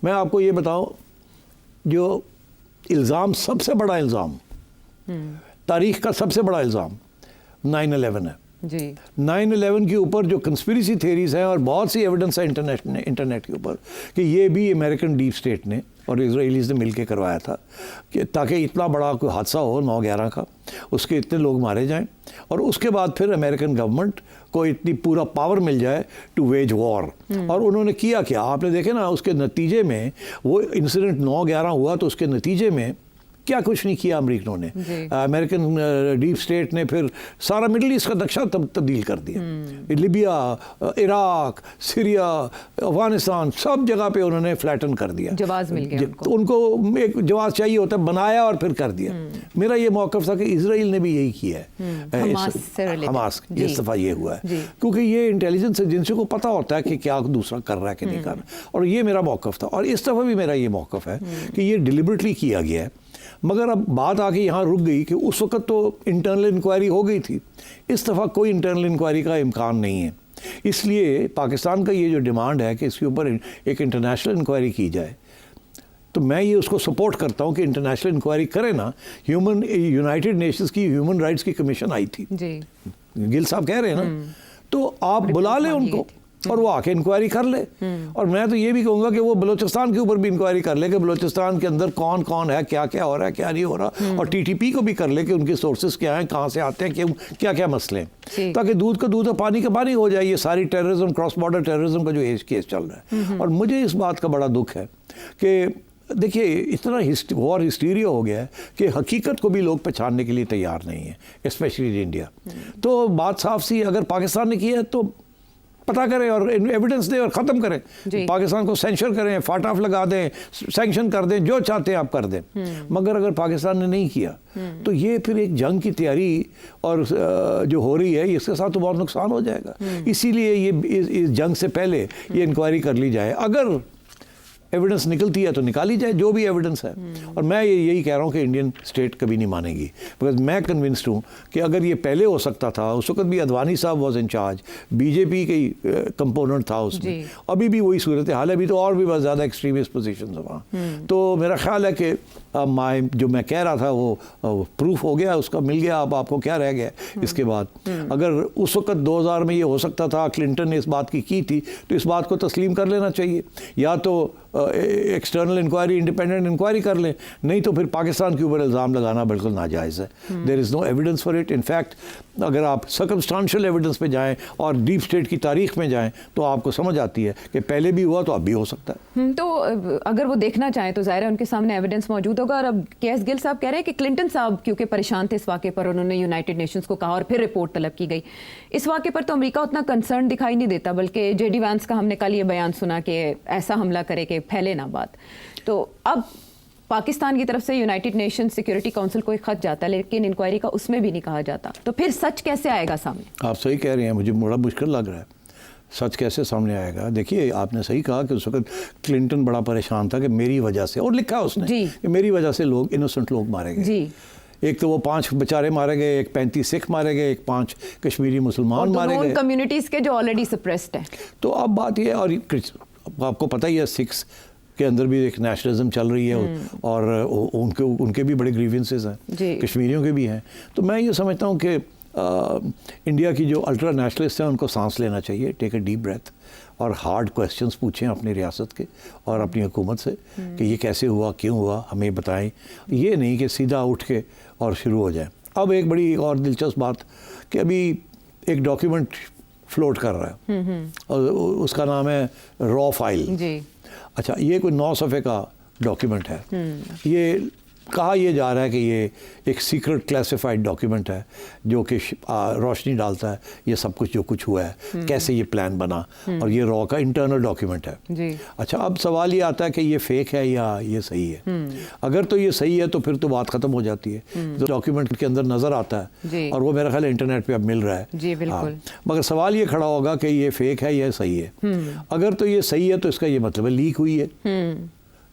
میں آپ کو یہ بتاؤں جو الزام سب سے بڑا الزام تاریخ کا سب سے بڑا الزام 9/11 ہے جی 9/11 کے اوپر جو کنسپیریسی تھیریز ہیں اور بہت سی ایویڈنس ہے انٹرنیٹ کے اوپر کہ یہ بھی امریکن ڈیپ اسٹیٹ نے اور اسرائیلیز نے مل کے کروایا تھا کہ تاکہ اتنا بڑا کوئی حادثہ ہو 9/11 کا اس کے اتنے لوگ مارے جائیں اور اس کے بعد پھر امریکن گورنمنٹ کو اتنی پورا پاور مل جائے ٹو ویج وار. اور انہوں نے کیا آپ نے دیکھے نا اس کے نتیجے میں وہ انسیڈنٹ 9/11 ہوا تو اس کے نتیجے میں کیا کچھ نہیں کیا امریکنوں نے. امریکن ڈیپ اسٹیٹ نے پھر سارا مڈل ایسٹ کا نقشہ تبدیل کر دیا. لیبیا، عراق، سیریا، افغانستان سب جگہ پہ انہوں نے فلیٹن کر دیا. جواز مل گیا ان کو ایک جواز چاہیے ہوتا ہے، بنایا اور پھر کر دیا. میرا یہ موقف تھا کہ اسرائیل نے بھی یہی کیا ہے. حماس اس دفعہ یہ ہوا ہے کیونکہ یہ انٹیلیجنس ایجنسی کو پتہ ہوتا ہے کہ کیا دوسرا کر رہا ہے کہ نہیں کر رہا. اور یہ میرا موقف تھا اور اس دفعہ بھی میرا یہ موقف ہے کہ یہ ڈیلیبریٹلی کیا گیا ہے. مگر اب بات آ کے یہاں رک گئی کہ اس وقت تو انٹرنل انکوائری ہو گئی تھی. اس دفعہ کوئی انٹرنل انکوائری کا امکان نہیں ہے. اس لیے پاکستان کا یہ جو ڈیمانڈ ہے کہ اس کے اوپر ایک انٹرنیشنل انکوائری کی جائے تو میں یہ اس کو سپورٹ کرتا ہوں کہ انٹرنیشنل انکوائری کرے نا. یونائٹڈ نیشنز کی ہیومن رائٹس کی کمیشن آئی تھی، گل صاحب کہہ رہے ہیں نا، تو آپ بلا لیں ان کو اور وہ آ کے انکوائری کر لے. اور میں تو یہ بھی کہوں گا کہ وہ بلوچستان کے اوپر بھی انکوائری کر لے کہ بلوچستان کے اندر کون کون ہے، کیا کیا ہو رہا ہے، کیا نہیں ہو رہا. اور ٹی ٹی پی کو بھی کر لے کہ ان کے سورسز کیا ہیں، کہاں سے آتے ہیں، کیا کیا مسئلے ہیں، تاکہ دودھ کا دودھ اور پانی کا پانی ہو جائے. یہ ساری ٹیررزم، کراس بارڈر ٹیررزم کا جو کیس چل رہا ہے. اور مجھے اس بات کا بڑا دکھ ہے کہ دیکھیے اتنا وار ہسٹیریا ہو گیا ہے کہ حقیقت کو بھی لوگ پہچاننے کے لیے تیار نہیں ہیں، اسپیشلی انڈیا. تو بات صاف سی، اگر پاکستان نے کیا ہے تو پتہ کریں اور ایویڈنس دیں اور ختم کریں. پاکستان کو سینشر کریں، فاٹ آف لگا دیں، سینکشن کر دیں، جو چاہتے ہیں آپ کر دیں. مگر اگر پاکستان نے نہیں کیا تو یہ پھر ایک جنگ کی تیاری اور جو ہو رہی ہے اس کے ساتھ تو بہت نقصان ہو جائے گا. اسی لیے یہ اس جنگ سے پہلے یہ انکوائری کر لی جائے. اگر ایویڈنس نکلتی ہے تو نکالی جائے جو بھی ایویڈنس ہے. اور میں یہی کہہ رہا ہوں کہ انڈین اسٹیٹ کبھی نہیں مانے گی. بیکاز میں کنونسڈ ہوں کہ اگر یہ پہلے ہو سکتا تھا، اس وقت بھی اڈوانی صاحب was in charge, B J P کی کمپوننٹ تھا اس میں، ابھی بھی وہی صورت حال ہے. ابھی تو اور بھی بہت زیادہ ایکسٹریمسٹ پوزیشنز ہیں وہاں. تو میرا خیال ہے کہ جو میں کہہ رہا تھا وہ پروف ہو گیا، اس کا مل گیا. اب آپ کو کیا رہ گیا اس کے بعد؟ اگر اس وقت 2000 میں یہ ہو سکتا تھا، کلنٹن نے اس بات کی تھی، تو اس بات کو تسلیم کر لینا چاہیے. یا تو ایکسٹرنل انکوائری، انڈیپینڈنٹ انکوائری کر لیں، نہیں تو پھر پاکستان کے اوپر الزام لگانا بالکل ناجائز ہے. There is no evidence for it. In fact اگر آپ سرکمسٹانشل ایویڈنس پہ جائیں اور ڈیپ اسٹیٹ کی تاریخ میں جائیں تو آپ کو سمجھ آتی ہے کہ پہلے بھی ہوا تو اب بھی ہو سکتا ہے. تو اگر وہ دیکھنا چاہیں تو ظاہر ہے ان کے سامنے ایویڈنس موجود ہوگا. اور اب کے ایس گل صاحب کہہ رہے ہیں کہ کلنٹن صاحب کیونکہ پریشان تھے اس واقعے پر، انہوں نے یونائٹڈ نیشنز کو کہا اور پھر رپورٹ طلب کی گئی. اس واقعے پر تو امریکہ اتنا کنسرن دکھائی نہیں دیتا، بلکہ جے ڈی وینس کا ہم نے کل یہ بیان سنا کہ ایسا حملہ کرے کہ پھیلے نہ بات. تو اب پاکستان کی طرف سے یونائٹڈ نیشن سیکورٹی کونسل کو ایک خط جاتا ہے لیکن انکوائری کا اس میں بھی نہیں کہا جاتا. تو پھر سچ کیسے آئے گا سامنے؟ آپ صحیح کہہ رہے ہیں، مجھے بڑا مشکل لگ رہا ہے سچ کیسے سامنے آئے گا. دیکھیے آپ نے صحیح کہا کہ اس وقت کلنٹن بڑا پریشان تھا کہ میری وجہ سے، اور لکھا اس نے کہ میری وجہ سے لوگ انوسنٹ لوگ مارے گئے. ایک تو وہ 5 بیچارے مارے گئے، ایک 35 سکھ مارے گئے، ایک 5 کشمیری مسلمان مارے گئے، کمیونٹیز کے جو آلریڈی سپریسڈ ہیں. تو اب بات یہ ہے، اور آپ کو پتہ ہی ہے سکھس کے اندر بھی ایک نیشنلزم چل رہی ہے اور ان کے بھی بڑے گریونسز ہیں، کشمیریوں کے بھی ہیں. تو میں یہ سمجھتا ہوں کہ انڈیا کی جو الٹرا نیشنلسٹ ہیں ان کو سانس لینا چاہیے، ٹیک اے ڈیپ بریتھ، اور ہارڈ کویسچنز پوچھیں اپنی ریاست کے اور اپنی حکومت سے کہ یہ کیسے ہوا، کیوں ہوا، ہمیں بتائیں. یہ نہیں کہ سیدھا اٹھ کے اور شروع ہو جائیں. اب ایک بڑی اور دلچسپ بات کہ ابھی ایک ڈاکیومنٹ فلوٹ کر رہا ہے اور اس کا نام ہے را فائل. اچھا، یہ کوئی 9 صفحے کا ڈاکیومنٹ ہے. یہ کہا یہ جا رہا ہے کہ یہ ایک سیکرٹ کلاسیفائڈ ڈاکیومنٹ ہے جو کہ روشنی ڈالتا ہے یہ سب کچھ جو کچھ ہوا ہے، کیسے یہ پلان بنا، اور یہ را کا انٹرنل ڈاکیومنٹ ہے. اچھا، اب سوال یہ آتا ہے کہ یہ فیک ہے یا یہ صحیح ہے. اگر تو یہ صحیح ہے تو پھر تو بات ختم ہو جاتی ہے. ڈاکیومنٹ کے اندر نظر آتا ہے اور وہ میرا خیال انٹرنیٹ پہ اب مل رہا ہے. مگر سوال یہ کھڑا ہوگا کہ یہ فیک ہے یا صحیح ہے. اگر تو یہ صحیح ہے تو اس کا یہ مطلب ہے لیک ہوئی ہے.